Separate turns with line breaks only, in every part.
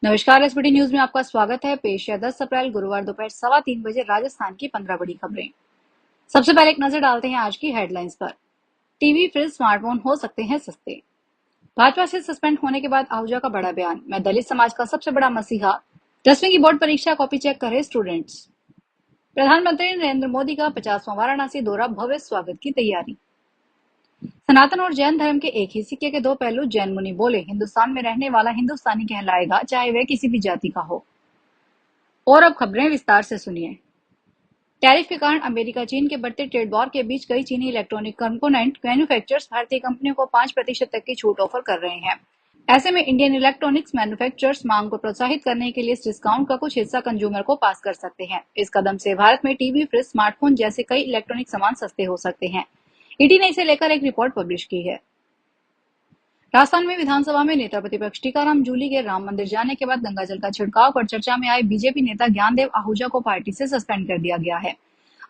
नमस्कार। SBT news में आपका स्वागत है। पेश है 10 अप्रैल गुरुवार दोपहर 3:15 राजस्थान की 15 बड़ी खबरें। सबसे पहले एक नजर डालते हैं आज की हेडलाइंस पर। टीवी, फ्रिज, स्मार्टफोन हो सकते हैं सस्ते। भाजपा से सस्पेंड होने के बाद आहूजा का बड़ा बयान। मैं दलित समाज का सबसे बड़ा मसीहा। 10वीं की बोर्ड परीक्षा कॉपी चेक करे स्टूडेंट्स। प्रधानमंत्री नरेंद्र मोदी का 50वां वाराणसी दौरा, भव्य स्वागत की तैयारी। सनातन और जैन धर्म के एक ही सिक्के के दो पहलू, जैन मुनि बोले। हिंदुस्तान में रहने वाला हिंदुस्तानी कहलाएगा, चाहे वह किसी भी जाति का हो। और अब खबरें विस्तार से सुनिए। टैरिफ के कारण अमेरिका चीन के बढ़ते ट्रेड वॉर के बीच कई चीनी इलेक्ट्रॉनिक कंपोनेंट मैन्युफैक्चरर्स भारतीय कंपनियों को 5% तक की छूट ऑफर कर रहे हैं। ऐसे में इंडियन इलेक्ट्रॉनिक्स मैन्युफैक्चरर्स मांग को प्रोत्साहित करने के लिए इस डिस्काउंट का कुछ हिस्सा कंज्यूमर को पास कर सकते हैं। इस कदम से भारत में टीवी, फ्रिज, स्मार्टफोन जैसे कई इलेक्ट्रॉनिक सामान सस्ते हो सकते हैं। ईडी ने इसे लेकर एक रिपोर्ट पब्लिश की है। राजस्थान में विधानसभा में नेता प्रतिपक्ष टीकाराम जूली के राम मंदिर जाने के बाद गंगाजल का छिड़काव पर चर्चा में आए बीजेपी नेता ज्ञानदेव आहूजा को पार्टी से सस्पेंड कर दिया गया है।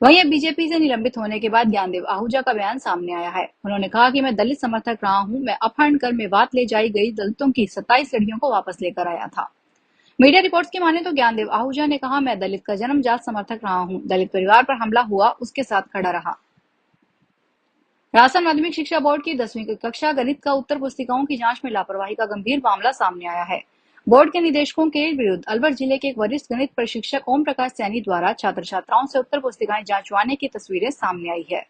वहीं अब बीजेपी से निलंबित होने के बाद ज्ञानदेव आहूजा का बयान सामने आया है। उन्होंने कहा कि मैं दलित समर्थक रहा हूं। मैं अपहरण कर मेवात ले जाई गई दलितों की 27 लड़कियों को वापस लेकर आया था। मीडिया रिपोर्ट्स की माने तो ज्ञानदेव आहूजा ने कहा, मैं दलित का जन्मजात समर्थक रहा हूं। दलित परिवार पर हमला हुआ, उसके साथ खड़ा रहा। राजस्थान माध्यमिक शिक्षा बोर्ड की 10वीं की कक्षा गणित का उत्तर पुस्तिकाओं की जांच में लापरवाही का गंभीर मामला सामने आया है। बोर्ड के निदेशकों के विरुद्ध अलवर जिले के एक वरिष्ठ गणित प्रशिक्षक ओम प्रकाश सैनी द्वारा छात्र छात्राओं से उत्तर पुस्तिकाएं जांचवाने की तस्वीरें सामने आई है।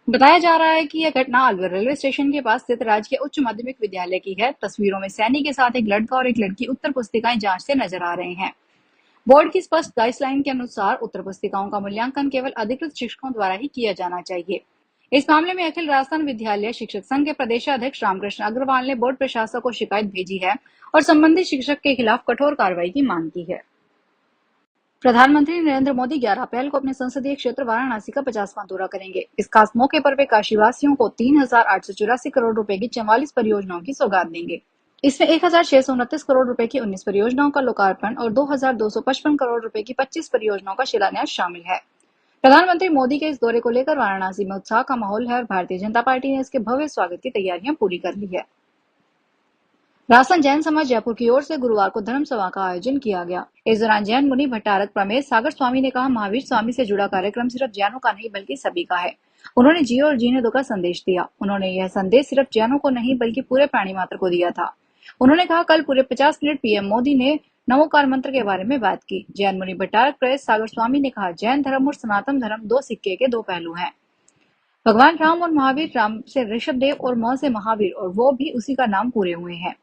बताया जा रहा है कि यह घटना अलवर रेलवे स्टेशन के पास स्थित राजकीय उच्च माध्यमिक विद्यालय की है। तस्वीरों में सैनी के साथ एक लड़का और एक लड़की उत्तर पुस्तिकाएं जांचते नजर आ रहे हैं। बोर्ड की स्पष्ट गाइडलाइन के अनुसार उत्तर पुस्तिकाओं का मूल्यांकन केवल अधिकृत शिक्षकों द्वारा ही किया जाना चाहिए। इस मामले में अखिल राजस्थान विद्यालय शिक्षक संघ के प्रदेशाध्यक्ष रामकृष्ण अग्रवाल ने बोर्ड प्रशासक को शिकायत भेजी है और संबंधित शिक्षक के खिलाफ कठोर कार्रवाई की मांग की है। प्रधानमंत्री नरेंद्र मोदी 11 अप्रैल को अपने संसदीय क्षेत्र वाराणसी का 50वां दौरा करेंगे। इस खास मौके पर वे काशीवासियों को 3,884 करोड़ रुपए की 44 परियोजनाओं की सौगात देंगे। इसमें 1,629 करोड़ रुपए की 19 परियोजनाओं का लोकार्पण और 2,255 करोड़ रुपए की 25 परियोजनाओं का शिलान्यास शामिल है। प्रधानमंत्री मोदी के इस दौरे को लेकर वाराणसी में उत्साह का माहौल है और भारतीय जनता पार्टी ने इसके भव्य स्वागत की तैयारियां पूरी कर ली है। राजस्थान जैन समाज जयपुर की ओर से गुरुवार को धर्म सभा का आयोजन किया गया। इस दौरान जैन मुनि भट्टारक प्रमेश सागर स्वामी ने कहा, महावीर स्वामी से जुड़ा कार्यक्रम सिर्फ जैनों का नहीं बल्कि सभी का है। उन्होंने जियो और जीने दो का संदेश दिया। उन्होंने यह संदेश सिर्फ जैनों को नहीं बल्कि पूरे प्राणी मात्र को दिया था। उन्होंने कहा, कल पूरे 50 मिनट पीएम मोदी ने नमोकार मंत्र के बारे में बात की। जैन मुनि भट्टारक प्रवेश सागर स्वामी ने कहा, जैन धर्म और सनातन धर्म दो सिक्के के दो पहलू हैं। भगवान राम और महावीर, राम से ऋषभ देव और म से महावीर, और वो भी उसी का नाम पूरे हुए हैं।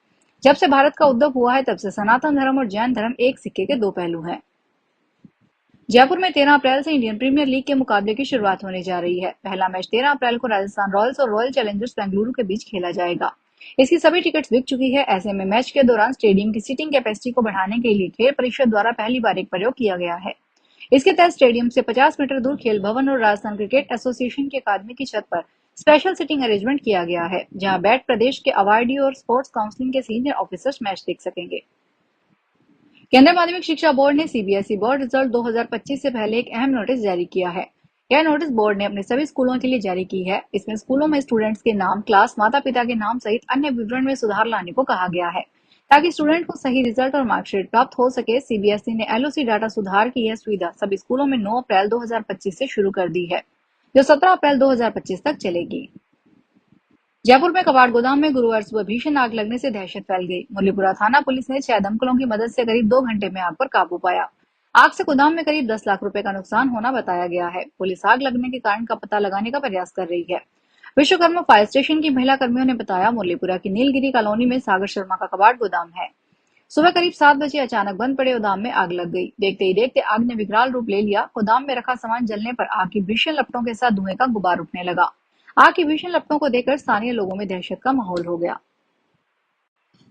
जब से भारत का उद्भव हुआ है तब से सनातन धर्म और जैन धर्म एक सिक्के के दो पहलू हैं। जयपुर में 13 अप्रैल से इंडियन प्रीमियर लीग के मुकाबले की शुरुआत होने जा रही है। पहला मैच 13 अप्रैल को राजस्थान रॉयल्स और रॉयल चैलेंजर्स बेंगलुरु के बीच खेला जाएगा। इसकी सभी टिकट्स बिक चुकी है। ऐसे में मैच के दौरान स्टेडियम की सीटिंग कैपेसिटी को बढ़ाने के लिए खेल परिषद द्वारा पहली बार एक प्रयोग किया गया है। इसके तहत स्टेडियम से 50 मीटर दूर खेल भवन और राजस्थान क्रिकेट एसोसिएशन की अकादमी की छत पर स्पेशल सिटिंग अरेंजमेंट किया गया है, जहां बैठ प्रदेश के अवार्डी और स्पोर्ट्स काउंसिलिंग के सीनियर ऑफिसर्स मैच देख सकेंगे। केंद्रीय माध्यमिक शिक्षा बोर्ड ने सीबीएसई बोर्ड रिजल्ट 2025 से पहले एक अहम नोटिस जारी किया है। यह नोटिस बोर्ड ने अपने सभी स्कूलों के लिए जारी की है। इसमें स्कूलों में स्टूडेंट्स के नाम, क्लास, माता पिता के नाम सहित अन्य विवरण में सुधार लाने को कहा गया है, ताकि स्टूडेंट को सही रिजल्ट और मार्कशीट प्राप्त हो सके। सीबीएसई ने एलओसी डाटा सुधार की यह सुविधा सभी स्कूलों में 9 अप्रैल 2025 से शुरू कर दी है, जो 17 अप्रैल 2025 तक चलेगी। जयपुर में कबाड़ गोदाम में गुरुवार सुबह भीषण आग लगने से दहशत फैल गई। मुरलीपुरा थाना पुलिस ने 6 दमकलों की मदद से करीब 2 घंटे में आग पर काबू पाया। आग से गोदाम में करीब 10 लाख रुपए का नुकसान होना बताया गया है। पुलिस आग लगने के कारण का पता लगाने का प्रयास कर रही है। विश्वकर्मा फायर स्टेशन की महिला कर्मियों ने बताया, मुरलीपुरा की नीलगिरी कॉलोनी में सागर शर्मा का कबाड़ गोदाम है। सुबह करीब 7 बजे अचानक बंद पड़े गोदाम में आग लग गई। देखते ही देखते आग ने विकराल रूप ले लिया। गोदाम में रखा सामान जलने पर आग की भीषण लपटों के साथ धुएं का गुबार उठने लगा। आग की भीषण लपटों को देखकर स्थानीय लोगों में दहशत का माहौल हो गया।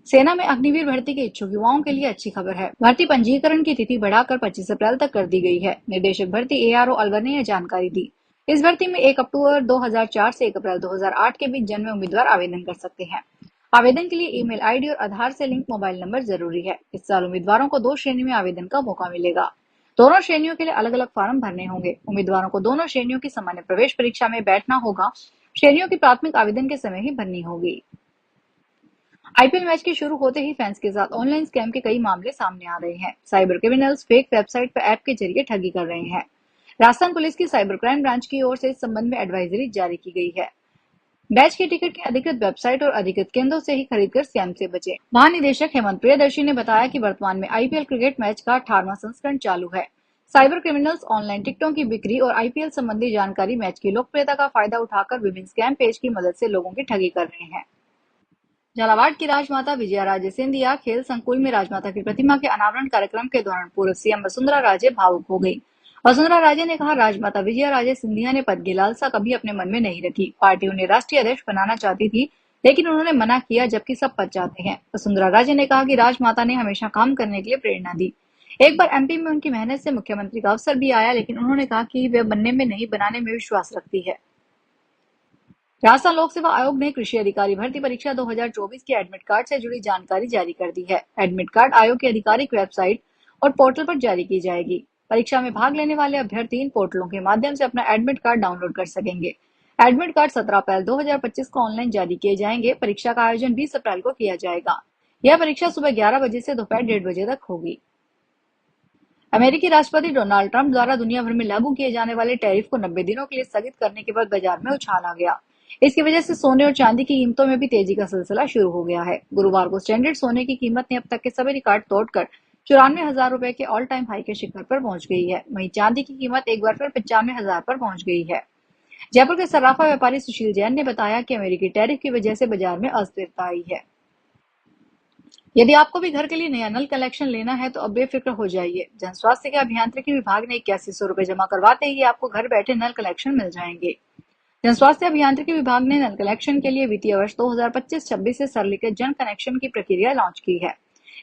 सेना में अग्निवीर भर्ती के इच्छुक युवाओं के लिए अच्छी खबर है। भर्ती पंजीकरण की तिथि बढ़ाकर 25 अप्रैल तक कर दी गई है। निदेशक भर्ती एआरओ अलवर ने यह जानकारी दी। इस भर्ती में 1 अक्टूबर 2004 से 1 अप्रैल 2008 के बीच जन्मे उम्मीदवार आवेदन कर सकते हैं। आवेदन के लिए ईमेल आईडी और आधार से लिंक मोबाइल नंबर जरूरी है। इस साल उम्मीदवारों को 2 श्रेणी में आवेदन का मौका मिलेगा। दोनों श्रेणियों के लिए अलग अलग फॉर्म भरने होंगे। उम्मीदवारों को दोनों श्रेणियों की सामान्य प्रवेश परीक्षा में बैठना होगा। श्रेणियों की प्राथमिक आवेदन के समय ही भरनी होगी। आईपीएल मैच के शुरू होते ही फैंस के साथ ऑनलाइन स्कैम के कई मामले सामने आ रहे हैं। साइबर क्रिमिनल्स फेक वेबसाइट पर ऐप के जरिए ठगी कर रहे हैं। राजस्थान पुलिस की साइबर क्राइम ब्रांच की ओर से इस संबंध में एडवाइजरी जारी की गई है। मैच के टिकट की अधिकृत वेबसाइट और अधिकृत केंद्रों से ही खरीदकर स्कैम से बचे। महानिदेशक हेमंत प्रियदर्शी ने बताया कि वर्तमान में आईपीएल क्रिकेट मैच का 18वां संस्करण चालू है। साइबर क्रिमिनल्स ऑनलाइन टिकटों की बिक्री और आईपीएल संबंधी जानकारी मैच की लोकप्रियता का फायदा उठाकर विभिन्न स्कैम पेज की मदद से लोगों की ठगी कर रहे हैं। झालावाड़ की राजमाता विजया राजे सिंधिया खेल संकुल में राजमाता की प्रतिमा के अनावरण कार्यक्रम के दौरान पूर्व सीएम वसुंधरा राजे भावुक हो गई। वसुंधरा राजे ने कहा, राजमाता विजया राजे सिंधिया ने पद की लालसा कभी अपने मन में नहीं रखी। पार्टी उन्हें राष्ट्रीय अध्यक्ष बनाना चाहती थी, लेकिन उन्होंने मना किया, जबकि सब पद चाहते हैं। वसुंधरा राजे ने कहा कि राजमाता ने हमेशा काम करने के लिए प्रेरणा दी। एक बार एमपी में उनकी मेहनत से मुख्यमंत्री का अवसर भी आया, लेकिन उन्होंने कहा कि वे बनने में नहीं बनाने में विश्वास रखती है। राजस्थान लोक सेवा आयोग ने कृषि अधिकारी भर्ती परीक्षा 2024 के एडमिट कार्ड से जुड़ी जानकारी जारी कर दी है। एडमिट कार्ड आयोग की आधिकारिक वेबसाइट और पोर्टल पर जारी की जाएगी। परीक्षा में भाग लेने वाले अभ्यर्थी इन पोर्टलों के माध्यम से अपना एडमिट कार्ड डाउनलोड कर सकेंगे। एडमिट कार्ड 17 अप्रैल 2025 को ऑनलाइन जारी किए जाएंगे। परीक्षा का आयोजन 20 अप्रैल को किया जाएगा। यह परीक्षा सुबह 11 बजे से दोपहर 1:30 बजे तक होगी। अमेरिकी राष्ट्रपति डोनाल्ड ट्रंप द्वारा दुनिया भर में लागू किए जाने वाले टैरिफ को 90 दिनों के लिए स्थगित करने के बाद बाजार में उछाल आ गया। इसकी वजह से सोने और चांदी की कीमतों में भी तेजी का सिलसिला शुरू हो गया है। गुरुवार को स्टैंडर्ड सोने की कीमत ने अब तक के सभी रिकॉर्ड तोड़कर 94,000 रुपए के ऑल टाइम हाई के शिखर पर पहुंच गई है। वहीं चांदी की कीमत एक बार फिर 95,000 पर पहुंच गई है। जयपुर के सर्राफा व्यापारी सुशील जैन ने बताया कि अमेरिकी टैरिफ की वजह से बाजार में अस्थिरता आई है। यदि आपको भी घर के लिए नया नल कनेक्शन लेना है तो अब बेफिक्र हो जाइए। जन स्वास्थ्य के अभियांत्रिकी विभाग ने 8100 रुपए जमा करवाते ही आपको घर बैठे नल कनेक्शन मिल जाएंगे। जन स्वास्थ्य अभियांत्रिकी विभाग ने नल कनेक्शन के लिए वित्तीय वर्ष 2025-26 से सरलीकृत जन कनेक्शन की प्रक्रिया लॉन्च की है।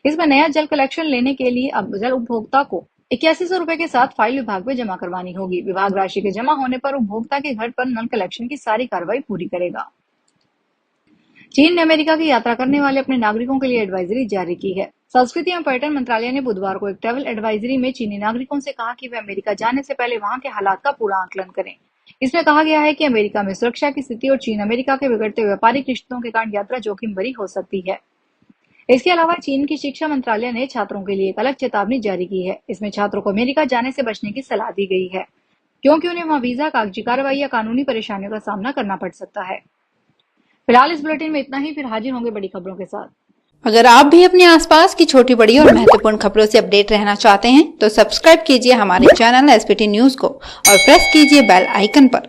इसमें नया जल कनेक्शन लेने के लिए अब जल उपभोक्ता को 8100 रुपए के साथ फाइल विभाग में जमा करवानी होगी। विभाग राशि के जमा होने पर उपभोक्ता के घर पर नल कनेक्शन की सारी कार्रवाई पूरी करेगा। चीन ने अमेरिका की यात्रा करने वाले अपने नागरिकों के लिए एडवाइजरी जारी की है। संस्कृति एवं पर्यटन मंत्रालय ने बुधवार को एक ट्रैवल एडवाइजरी में चीनी नागरिकों से कहा कि वे अमेरिका जाने से पहले वहां के हालात का पूरा आकलन करें। इसमें कहा गया है कि अमेरिका में सुरक्षा की स्थिति और चीन अमेरिका के बिगड़ते व्यापारिक रिश्तों के कारण यात्रा जोखिम भरी हो सकती है। इसके अलावा चीन की शिक्षा मंत्रालय ने छात्रों के लिए एक अलग चेतावनी जारी की है। इसमें छात्रों को अमेरिका जाने से बचने की सलाह दी गई है, क्योंकि उन्हें वहां वीजा, कागजी कार्रवाई या कानूनी परेशानियों का सामना करना पड़ सकता है। फिलहाल इस बुलेटिन में इतना ही, फिर हाजिर होंगे बड़ी खबरों के साथ।
अगर आप भी अपने आसपास की छोटी बड़ी और महत्वपूर्ण खबरों से अपडेट रहना चाहते हैं तो सब्सक्राइब कीजिए हमारे चैनल एसपीटी न्यूज को और प्रेस कीजिए बेल आइकन पर।